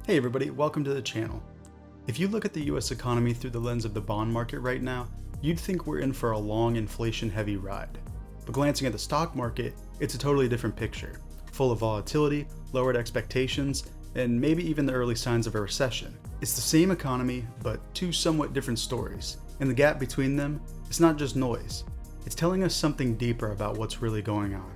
Hey everybody, welcome to the channel. If you look at the US economy through the lens of the bond market right now, you'd think we're in for a long inflation-heavy ride. But glancing at the stock market, it's a totally different picture, full of volatility, lowered expectations, and maybe even the early signs of a recession. It's the same economy, but two somewhat different stories. And the gap between them, it's not just noise. It's telling us something deeper about what's really going on.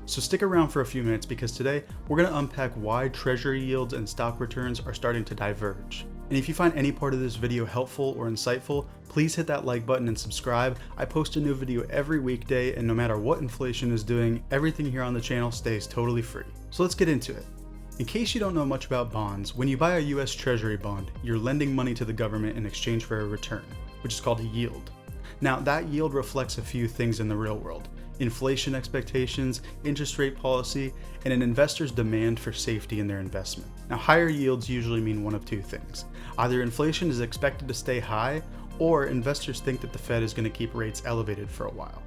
So stick around for a few minutes because today we're going to unpack why Treasury yields and stock returns are starting to diverge. And if you find any part of this video helpful or insightful, please hit that like button and subscribe. I post a new video every weekday, and no matter what inflation is doing, everything here on the channel stays totally free. So let's get into it. In case you don't know much about bonds, when you buy a US Treasury bond, you're lending money to the government in exchange for a return, which is called a yield. Now that yield reflects a few things in the real world: inflation expectations, interest rate policy, and an investor's demand for safety in their investment. Now, higher yields usually mean one of two things. Either inflation is expected to stay high, or investors think that the Fed is going to keep rates elevated for a while.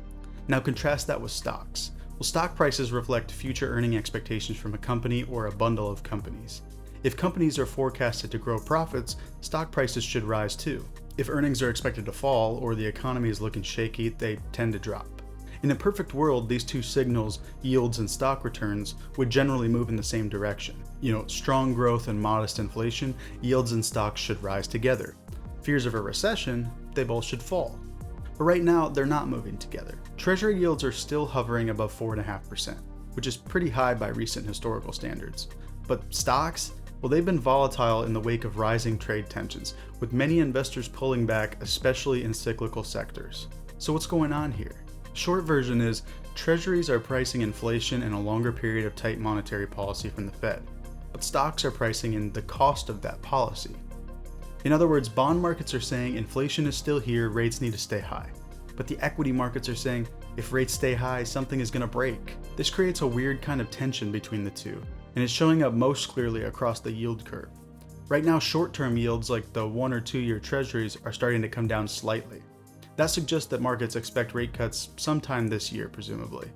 Now, contrast that with stocks. Well, stock prices reflect future earning expectations from a company or a bundle of companies. If companies are forecasted to grow profits, stock prices should rise too. If earnings are expected to fall or the economy is looking shaky, they tend to drop. In a perfect world, these two signals, yields and stock returns, would generally move in the same direction. Strong growth and modest inflation, yields and stocks should rise together. Fears of a recession, they both should fall. But right now, they're not moving together. Treasury yields are still hovering above 4.5%, which is pretty high by recent historical standards. But stocks? Well, they've been volatile in the wake of rising trade tensions, with many investors pulling back, especially in cyclical sectors. So what's going on here? Short version is, treasuries are pricing inflation in a longer period of tight monetary policy from the Fed, but stocks are pricing in the cost of that policy. In other words, bond markets are saying inflation is still here, rates need to stay high. But the equity markets are saying if rates stay high, something is going to break. This creates a weird kind of tension between the two, and it's showing up most clearly across the yield curve. Right now, short-term yields like the 1 or 2 year treasuries are starting to come down slightly. That suggests that markets expect rate cuts sometime this year, presumably.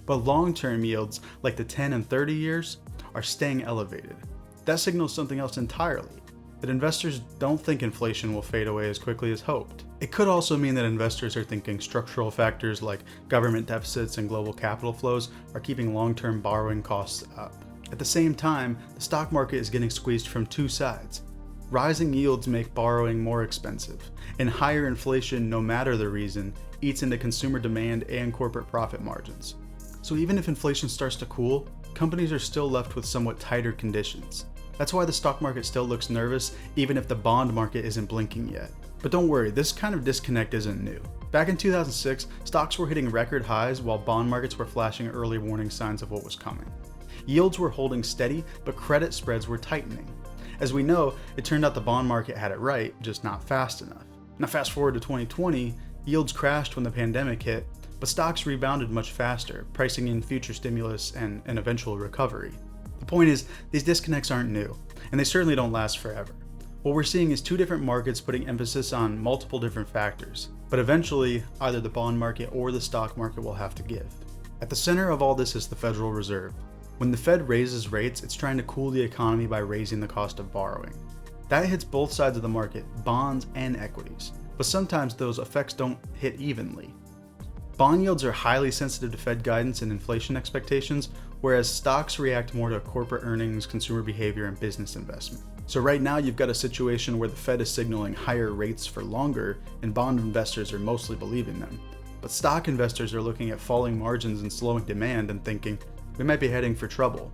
But long-term yields, like the 10 and 30 years, are staying elevated. That signals something else entirely, that investors don't think inflation will fade away as quickly as hoped. It could also mean that investors are thinking structural factors like government deficits and global capital flows are keeping long-term borrowing costs up. At the same time, the stock market is getting squeezed from two sides. Rising yields make borrowing more expensive, and higher inflation, no matter the reason, eats into consumer demand and corporate profit margins. So even if inflation starts to cool, companies are still left with somewhat tighter conditions. That's why the stock market still looks nervous, even if the bond market isn't blinking yet. But don't worry, this kind of disconnect isn't new. Back in 2006, stocks were hitting record highs while bond markets were flashing early warning signs of what was coming. Yields were holding steady, but credit spreads were tightening. As we know, it turned out the bond market had it right, just not fast enough. Now fast forward to 2020, yields crashed when the pandemic hit, but stocks rebounded much faster, pricing in future stimulus and an eventual recovery. The point is, these disconnects aren't new, and they certainly don't last forever. What we're seeing is two different markets putting emphasis on multiple different factors, but eventually, either the bond market or the stock market will have to give. At the center of all this is the Federal Reserve. When the Fed raises rates, it's trying to cool the economy by raising the cost of borrowing. That hits both sides of the market, bonds and equities, but sometimes those effects don't hit evenly. Bond yields are highly sensitive to Fed guidance and inflation expectations, whereas stocks react more to corporate earnings, consumer behavior, and business investment. So right now you've got a situation where the Fed is signaling higher rates for longer, and bond investors are mostly believing them. But stock investors are looking at falling margins and slowing demand and thinking, we might be heading for trouble.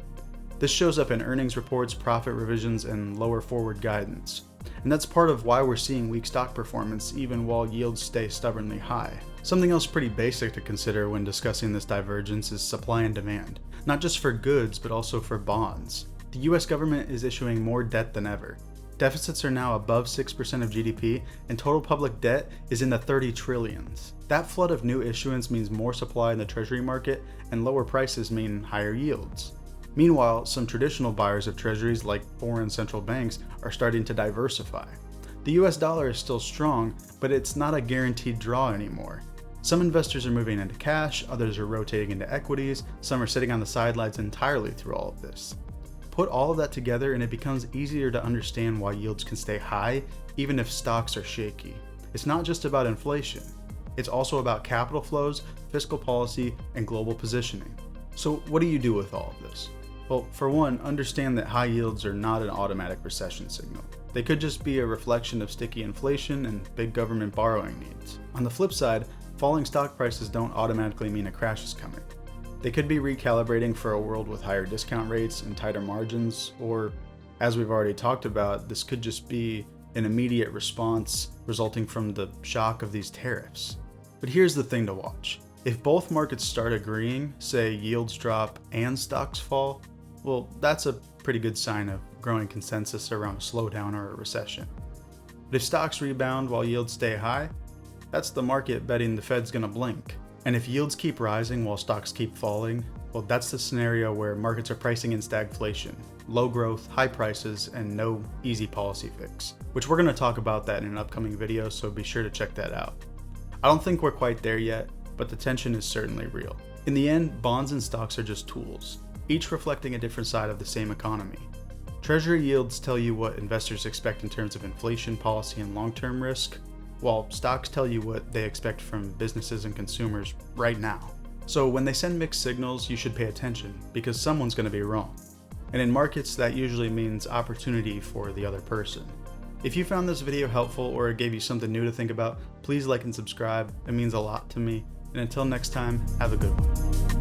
This shows up in earnings reports, profit revisions, and lower forward guidance. And that's part of why we're seeing weak stock performance even while yields stay stubbornly high. Something else pretty basic to consider when discussing this divergence is supply and demand, not just for goods but also for bonds. The US government is issuing more debt than ever. Deficits are now above 6% of GDP, and total public debt is in the 30 trillions. That flood of new issuance means more supply in the treasury market, and lower prices mean higher yields. Meanwhile, some traditional buyers of treasuries like foreign central banks are starting to diversify. The US dollar is still strong, but it's not a guaranteed draw anymore. Some investors are moving into cash, others are rotating into equities, some are sitting on the sidelines entirely through all of this. Put all of that together and it becomes easier to understand why yields can stay high even if stocks are shaky. It's not just about inflation. It's also about capital flows, fiscal policy, and global positioning. So what do you do with all of this? Well, for one, understand that high yields are not an automatic recession signal. They could just be a reflection of sticky inflation and big government borrowing needs. On the flip side, falling stock prices don't automatically mean a crash is coming. They could be recalibrating for a world with higher discount rates and tighter margins, or, as we've already talked about, this could just be an immediate response resulting from the shock of these tariffs. But here's the thing to watch. If both markets start agreeing, say yields drop and stocks fall, well, that's a pretty good sign of growing consensus around a slowdown or a recession. But if stocks rebound while yields stay high, that's the market betting the Fed's gonna blink. And if yields keep rising while stocks keep falling, well, that's the scenario where markets are pricing in stagflation, low growth, high prices, and no easy policy fix, which we're gonna talk about that in an upcoming video, so be sure to check that out. I don't think we're quite there yet, but the tension is certainly real. In the end, bonds and stocks are just tools, each reflecting a different side of the same economy. Treasury yields tell you what investors expect in terms of inflation policy and long-term risk, while stocks tell you what they expect from businesses and consumers right now. So when they send mixed signals, you should pay attention, because someone's going to be wrong. And in markets, that usually means opportunity for the other person. If you found this video helpful or it gave you something new to think about, please like and subscribe. It means a lot to me. And until next time, have a good one.